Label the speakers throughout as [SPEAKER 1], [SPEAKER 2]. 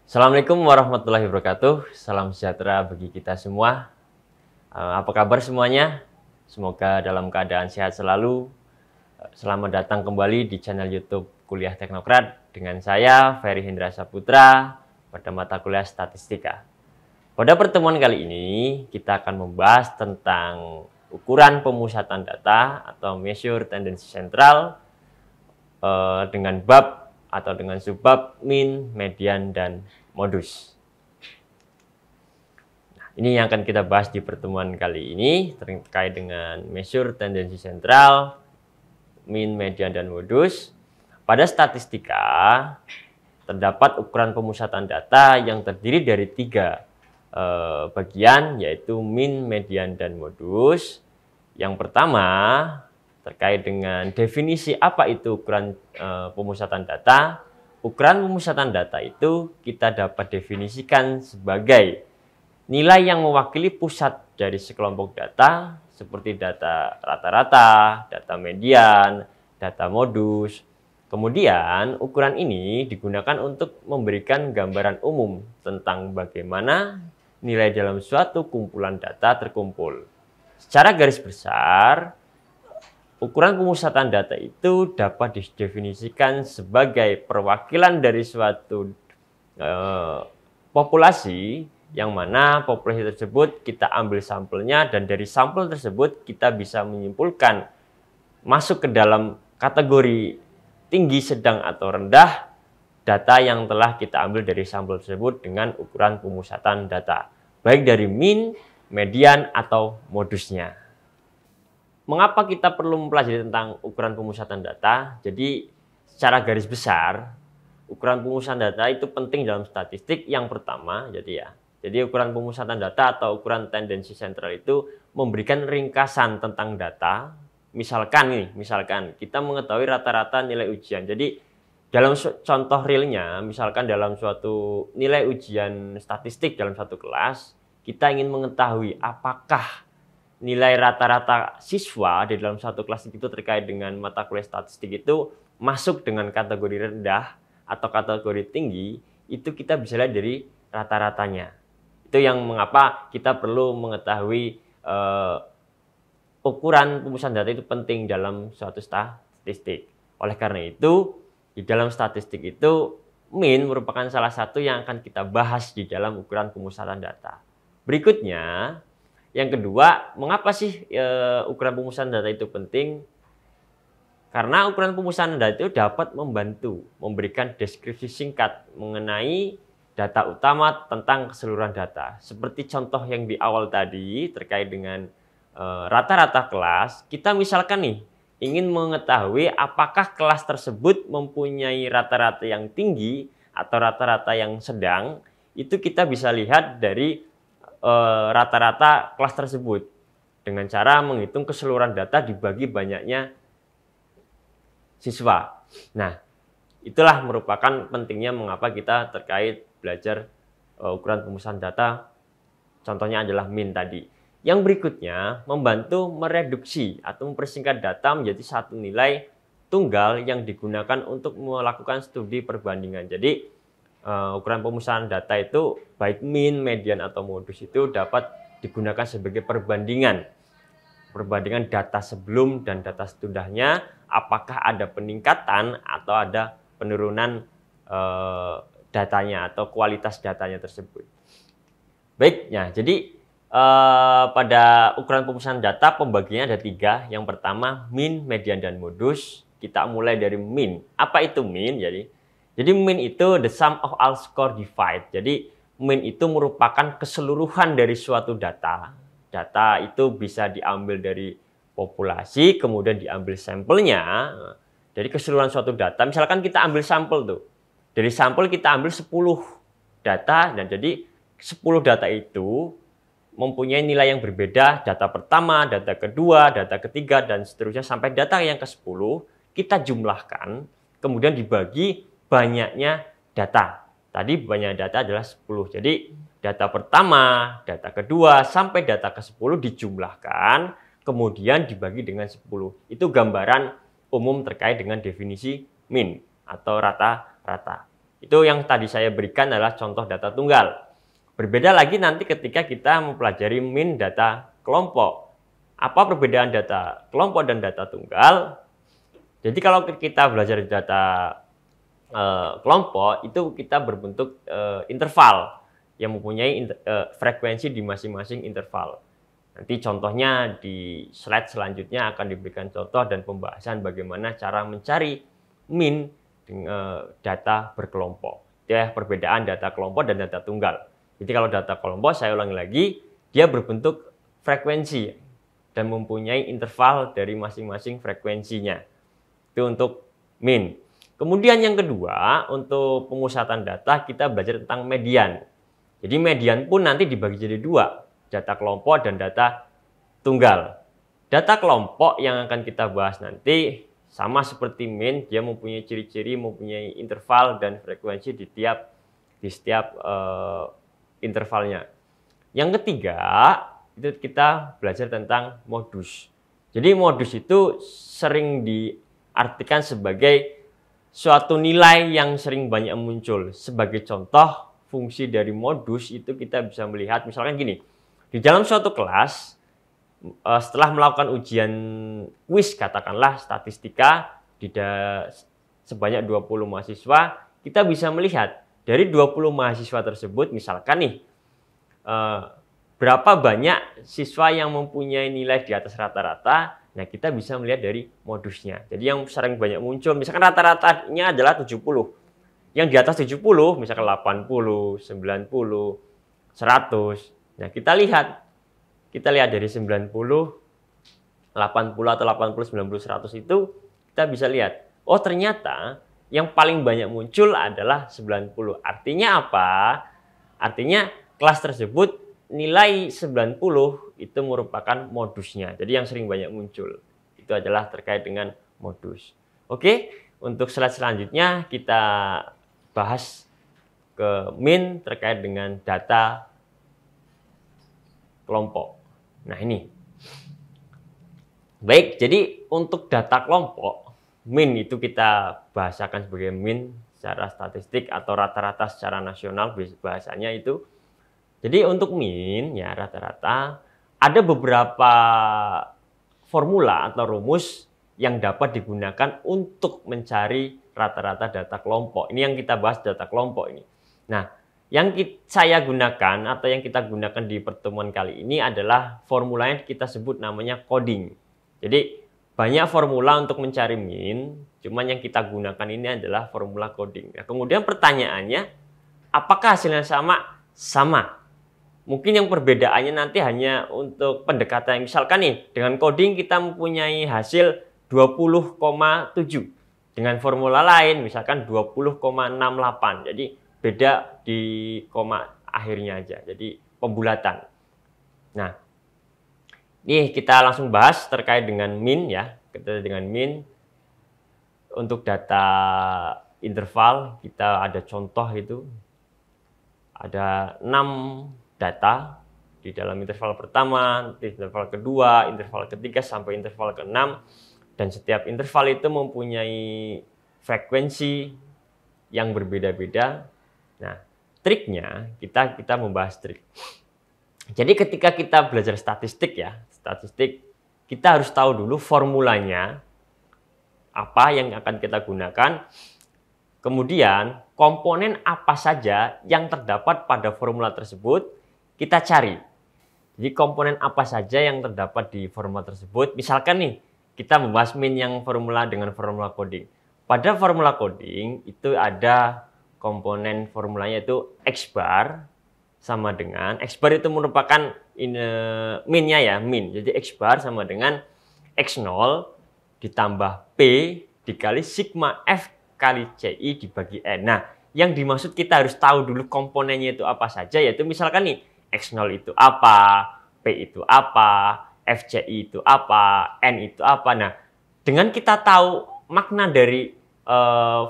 [SPEAKER 1] Assalamualaikum warahmatullahi wabarakatuh. Salam sejahtera bagi kita semua. Apa kabar semuanya? Semoga dalam keadaan sehat selalu. Selamat datang kembali di channel YouTube Kuliah Teknokrat dengan saya Ferry Hendra Saputra pada mata kuliah Statistika. Pada pertemuan kali ini kita akan membahas tentang ukuran pemusatan data atau measure tendency central dengan bab atau dengan subbab mean, median, dan modus. Nah, ini yang akan kita bahas di pertemuan kali ini terkait dengan measure tendency central, mean, median, dan modus. Pada statistika terdapat ukuran pemusatan data yang terdiri dari tiga bagian, yaitu mean, median, dan modus. Yang pertama terkait dengan definisi apa itu ukuran pemusatan data. Ukuran pemusatan data itu kita dapat definisikan sebagai nilai yang mewakili pusat dari sekelompok data seperti data rata-rata, data median, data modus. Kemudian ukuran ini digunakan untuk memberikan gambaran umum tentang bagaimana nilai dalam suatu kumpulan data terkumpul. Secara garis besar, ukuran pemusatan data itu dapat didefinisikan sebagai perwakilan dari suatu populasi yang mana populasi tersebut kita ambil sampelnya dan dari sampel tersebut kita bisa menyimpulkan masuk ke dalam kategori tinggi, sedang, atau rendah data yang telah kita ambil dari sampel tersebut dengan ukuran pemusatan data, baik dari mean, median, atau modusnya. Mengapa kita perlu mempelajari tentang ukuran pemusatan data? Jadi secara garis besar, ukuran pemusatan data itu penting dalam statistik. Yang pertama, jadi ukuran pemusatan data atau ukuran tendensi sentral itu memberikan ringkasan tentang data. Misalkan kita mengetahui rata-rata nilai ujian. Jadi dalam contoh realnya, misalkan dalam suatu nilai ujian statistik dalam satu kelas, kita ingin mengetahui apakah nilai rata-rata siswa di dalam satu kelas itu terkait dengan mata kuliah statistik itu masuk dengan kategori rendah atau kategori tinggi, itu kita bisa lihat dari rata-ratanya. Itu yang mengapa kita perlu mengetahui ukuran pemusatan data itu penting dalam suatu statistik. Oleh karena itu, di dalam statistik itu mean merupakan salah satu yang akan kita bahas di dalam ukuran pemusatan data. Berikutnya, yang kedua, mengapa sih ukuran pemusatan data itu penting? Karena ukuran pemusatan data itu dapat membantu memberikan deskripsi singkat mengenai data utama tentang keseluruhan data. Seperti contoh yang di awal tadi terkait dengan rata-rata kelas, kita misalkan nih ingin mengetahui apakah kelas tersebut mempunyai rata-rata yang tinggi atau rata-rata yang sedang, itu kita bisa lihat dari rata-rata kelas tersebut dengan cara menghitung keseluruhan data dibagi banyaknya siswa. Nah, itulah merupakan pentingnya mengapa kita terkait belajar ukuran pemusatan data. Contohnya adalah mean tadi. Yang berikutnya, membantu mereduksi atau mempersingkat data menjadi satu nilai tunggal yang digunakan untuk melakukan studi perbandingan. Jadi ukuran pemusatan data itu baik mean, median, atau modus itu dapat digunakan sebagai perbandingan data sebelum dan data sesudahnya, apakah ada peningkatan atau ada penurunan datanya atau kualitas datanya tersebut. Baik, ya, jadi pada ukuran pemusatan data pembagiannya ada tiga. Yang pertama mean, median, dan modus. Kita mulai dari mean. Apa itu mean? Jadi mean itu the sum of all score divide. Jadi mean itu merupakan keseluruhan dari suatu data. Data itu bisa diambil dari populasi, kemudian diambil sampelnya. Dari keseluruhan suatu data, misalkan kita ambil sampel tuh. Dari sampel kita ambil 10 data, dan jadi 10 data itu mempunyai nilai yang berbeda. Data pertama, data kedua, data ketiga, dan seterusnya sampai data yang ke-10 kita jumlahkan, kemudian dibagi banyaknya data. Tadi banyak data adalah 10. Jadi data pertama, data kedua, sampai data ke-10 dijumlahkan, kemudian dibagi dengan 10. Itu gambaran umum terkait dengan definisi mean atau rata-rata. Itu yang tadi saya berikan adalah contoh data tunggal. Berbeda lagi nanti ketika kita mempelajari min data kelompok. Apa perbedaan data kelompok dan data tunggal? Jadi kalau kita belajar data kelompok, itu kita berbentuk interval yang mempunyai frekuensi di masing-masing interval. Nanti contohnya di slide selanjutnya akan diberikan contoh dan pembahasan bagaimana cara mencari min data berkelompok. Itu ya perbedaan data kelompok dan data tunggal. Jadi kalau data kelompok, saya ulangi lagi, dia berbentuk frekuensi dan mempunyai interval dari masing-masing frekuensinya. Itu untuk min. Kemudian yang kedua, untuk pemusatan data kita belajar tentang median. Jadi median pun nanti dibagi jadi dua, data kelompok dan data tunggal. Data kelompok yang akan kita bahas nanti sama seperti min, dia mempunyai ciri-ciri, mempunyai interval dan frekuensi di setiap intervalnya. Yang ketiga, itu kita belajar tentang modus. Jadi modus itu sering diartikan sebagai suatu nilai yang sering banyak muncul. Sebagai contoh, fungsi dari modus itu kita bisa melihat, misalkan gini, di dalam suatu kelas, setelah melakukan ujian kuis, katakanlah statistika, sebanyak 20 mahasiswa, kita bisa melihat dari 20 mahasiswa tersebut, misalkan nih, berapa banyak siswa yang mempunyai nilai di atas rata-rata. Nah, kita bisa melihat dari modusnya. Jadi yang sering banyak muncul, misalkan rata-ratanya adalah 70. Yang di atas 70, misalkan 80, 90, 100. Nah, kita lihat dari 90, 80 atau 80, 90, 100 itu, kita bisa lihat, oh ternyata yang paling banyak muncul adalah 90. Artinya apa? Artinya kelas tersebut nilai 90 itu merupakan modusnya. Jadi yang sering banyak muncul itu adalah terkait dengan modus. Oke, untuk slide selanjutnya kita bahas ke min terkait dengan data kelompok. Nah, ini. Baik, jadi untuk data kelompok, min itu kita bahasakan sebagai min secara statistik atau rata-rata secara nasional bahasanya itu. Jadi untuk min, ya rata-rata, ada beberapa formula atau rumus yang dapat digunakan untuk mencari rata-rata data kelompok. Ini yang kita bahas data kelompok ini. Nah, yang saya gunakan atau yang kita gunakan di pertemuan kali ini adalah formula yang kita sebut namanya coding. Jadi banyak formula untuk mencari min, cuman yang kita gunakan ini adalah formula coding. Nah, kemudian pertanyaannya, apakah hasilnya sama? Sama. Mungkin yang perbedaannya nanti hanya untuk pendekatan. Misalkan nih, dengan coding kita mempunyai hasil 20,7. Dengan formula lain, misalkan 20,68. Jadi beda di koma akhirnya aja. Jadi pembulatan. Nah, ini kita langsung bahas terkait dengan min ya. Kita dengan min. Untuk data interval, kita ada contoh itu. Ada 6 data di dalam interval pertama, interval kedua, interval ketiga, sampai interval ke-6. Dan setiap interval itu mempunyai frekuensi yang berbeda-beda. Nah, triknya, kita membahas trik. Jadi ketika kita belajar statistik ya, kita harus tahu dulu formulanya, apa yang akan kita gunakan. Kemudian, komponen apa saja yang terdapat pada formula tersebut, kita cari. Jadi komponen apa saja yang terdapat di formula tersebut. Misalkan nih, kita membahas min yang formula dengan formula coding. Pada formula coding itu ada komponen formulanya itu X bar sama dengan, X bar itu merupakan minnya ya, min. Jadi X bar sama dengan X0 ditambah P dikali sigma F kali CI dibagi N. Nah, yang dimaksud kita harus tahu dulu komponennya itu apa saja, yaitu misalkan nih, X0 itu apa, P itu apa, FCI itu apa, N itu apa. Nah, dengan kita tahu makna dari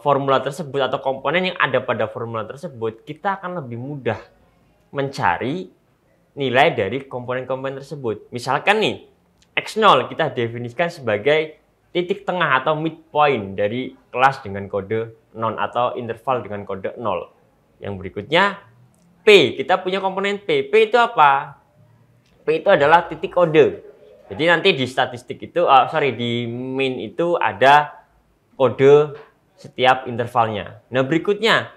[SPEAKER 1] formula tersebut atau komponen yang ada pada formula tersebut, kita akan lebih mudah mencari nilai dari komponen-komponen tersebut. Misalkan nih, X0 kita definisikan sebagai titik tengah atau midpoint dari kelas dengan kode non atau interval dengan kode 0. Yang berikutnya P, kita punya komponen P. P itu apa? P itu adalah titik kode. Jadi nanti di statistik itu, di min itu ada kode setiap intervalnya. Nah berikutnya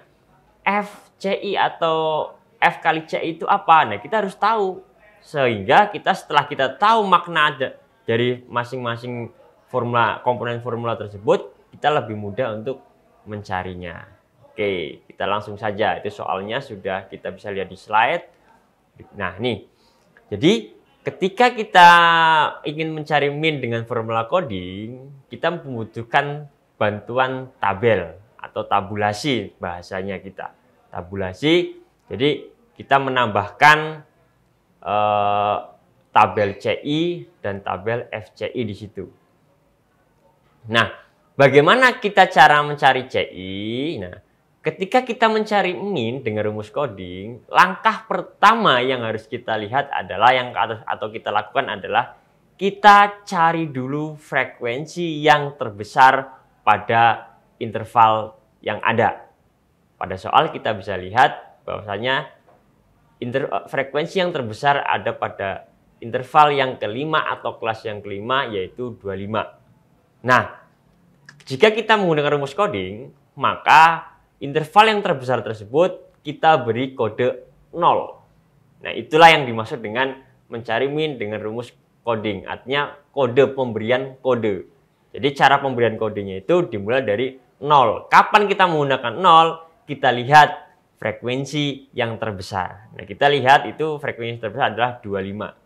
[SPEAKER 1] FCI atau F kali CI itu apa? Nah kita harus tahu. Sehingga setelah kita tahu makna dari masing-masing komponen formula tersebut, kita lebih mudah untuk mencarinya. Oke, kita langsung saja. Itu soalnya sudah kita bisa lihat di slide. Nah, nih. Jadi, ketika kita ingin mencari min dengan formula coding, kita membutuhkan bantuan tabel atau tabulasi bahasanya kita. Tabulasi, jadi kita menambahkan tabel CI dan tabel FCI di situ. Nah, bagaimana kita cara mencari CI? Nah, ketika kita mencari min dengan rumus coding, langkah pertama yang harus kita lihat adalah atau kita lakukan adalah kita cari dulu frekuensi yang terbesar pada interval yang ada. Pada soal kita bisa lihat bahwasanya frekuensi yang terbesar ada pada interval yang kelima atau kelas yang kelima, yaitu 25. Nah, jika kita menggunakan rumus coding, maka interval yang terbesar tersebut kita beri kode 0. Nah, itulah yang dimaksud dengan mencari min dengan rumus coding. Artinya kode pemberian kode. Jadi cara pemberian kodenya itu dimulai dari 0. Kapan kita menggunakan 0? Kita lihat frekuensi yang terbesar. Nah, kita lihat itu frekuensi terbesar adalah 25.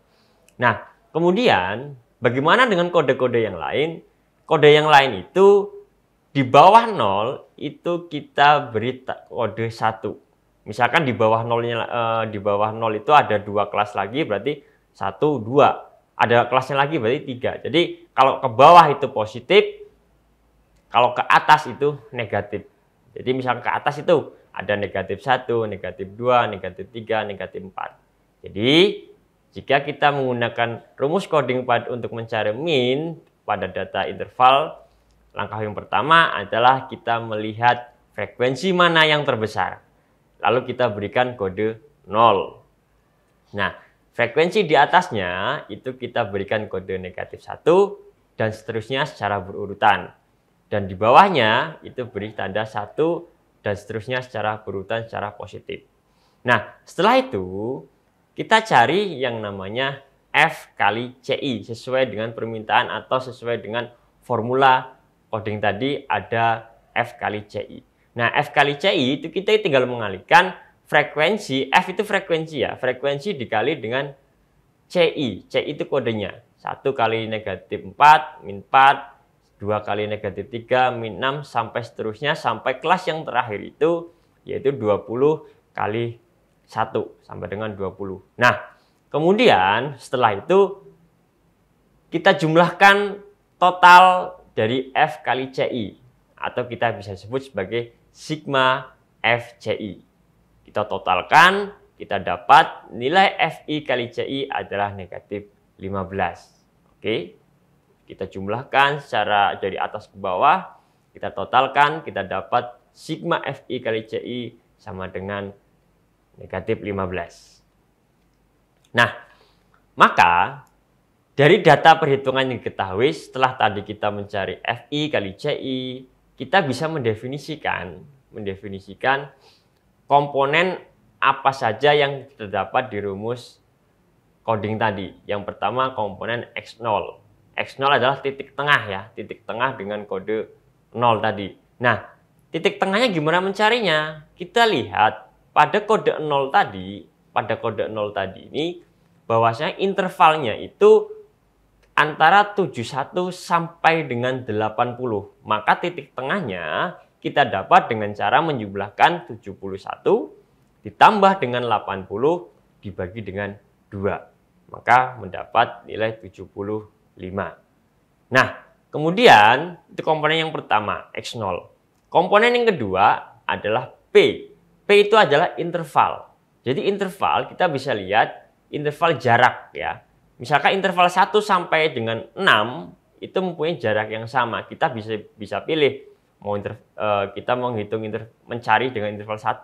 [SPEAKER 1] Nah, kemudian bagaimana dengan kode-kode yang lain? Kode yang lain itu di bawah 0 itu kita beri kode 1. Misalkan di bawah 0 itu ada 2 kelas lagi, berarti 1, 2. Ada kelasnya lagi berarti 3. Jadi kalau ke bawah itu positif, kalau ke atas itu negatif. Jadi misalkan ke atas itu ada negatif 1, negatif 2, negatif 3, negatif 4. Jadi jika kita menggunakan rumus coding untuk mencari min pada data interval, langkah yang pertama adalah kita melihat frekuensi mana yang terbesar. Lalu kita berikan kode 0. Nah, frekuensi di atasnya itu kita berikan kode negatif 1 dan seterusnya secara berurutan. Dan di bawahnya itu beri tanda 1 dan seterusnya secara berurutan secara positif. Nah, setelah itu kita cari yang namanya F kali CI sesuai dengan permintaan atau sesuai dengan formula coding tadi ada F kali CI. Nah, F kali CI itu kita tinggal mengalihkan frekuensi, F itu frekuensi ya, frekuensi dikali dengan CI. CI itu kodenya. 1 kali negatif 4, min 4, 2 kali negatif 3, min 6, sampai seterusnya, sampai kelas yang terakhir itu, yaitu 20 kali 1, sampai dengan 20. Nah, kemudian setelah itu kita jumlahkan total dari F kali CI atau kita bisa sebut sebagai sigma FCI. Kita totalkan, kita dapat nilai FI kali CI adalah negatif 15. Oke. Kita jumlahkan secara dari atas ke bawah, kita totalkan, kita dapat sigma FI kali CI sama dengan negatif 15. Nah, maka dari data perhitungan yang diketahui setelah tadi kita mencari FI kali CI, kita bisa mendefinisikan komponen apa saja yang terdapat di rumus coding tadi. Yang pertama komponen X0. X0 adalah titik tengah ya, titik tengah dengan kode 0 tadi. Nah, titik tengahnya gimana mencarinya? Kita lihat pada kode 0 tadi, ini bahwasanya intervalnya itu antara 71 sampai dengan 80. Maka titik tengahnya kita dapat dengan cara menjumlahkan 71 ditambah dengan 80 dibagi dengan 2. Maka mendapat nilai 75. Nah, kemudian itu komponen yang pertama, X0. Komponen yang kedua adalah P. P itu adalah interval. Jadi interval kita bisa lihat interval jarak ya. Misalkan interval 1 sampai dengan 6 itu mempunyai jarak yang sama. Kita bisa pilih mau kita mau mencari dengan interval 1,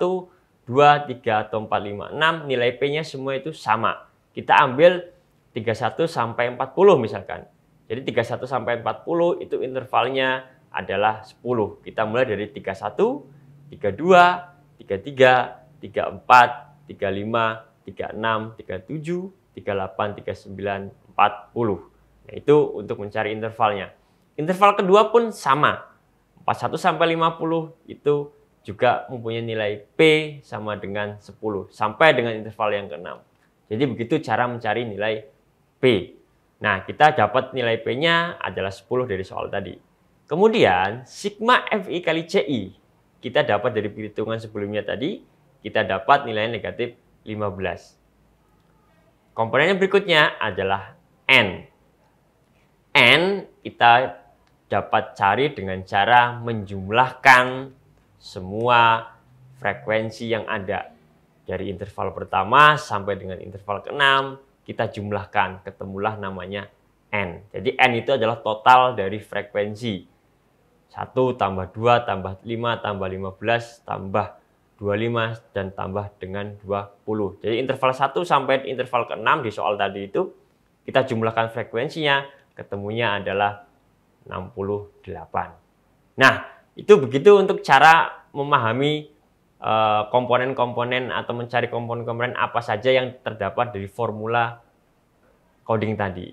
[SPEAKER 1] 2, 3 atau 4, 5, 6, nilai P-nya semua itu sama. Kita ambil 31 sampai 40 misalkan. Jadi 31 sampai 40 itu intervalnya adalah 10. Kita mulai dari 31, 32, 33, 34, 35, 36, 37, 38, 39, 40. Nah, itu untuk mencari intervalnya. Interval kedua pun sama. 41 sampai 50 itu juga mempunyai nilai P sama dengan 10 sampai dengan interval yang ke-6. Jadi begitu cara mencari nilai P. Nah, kita dapat nilai P-nya adalah 10 dari soal tadi. Kemudian, sigma Fi kali Ci. Kita dapat dari perhitungan sebelumnya tadi, kita dapat nilai negatif 15. Komponen yang berikutnya adalah N. N kita dapat cari dengan cara menjumlahkan semua frekuensi yang ada. Dari interval pertama sampai dengan interval ke-6, kita jumlahkan, ketemulah namanya N. Jadi N itu adalah total dari frekuensi. 1 tambah 2 tambah 5 tambah 15 tambah 25 dan tambah dengan 20. Jadi interval 1 sampai interval ke-6 di soal tadi itu kita jumlahkan frekuensinya, ketemunya adalah 68. Nah, itu begitu untuk cara memahami komponen-komponen atau mencari komponen-komponen apa saja yang terdapat dari formula coding tadi.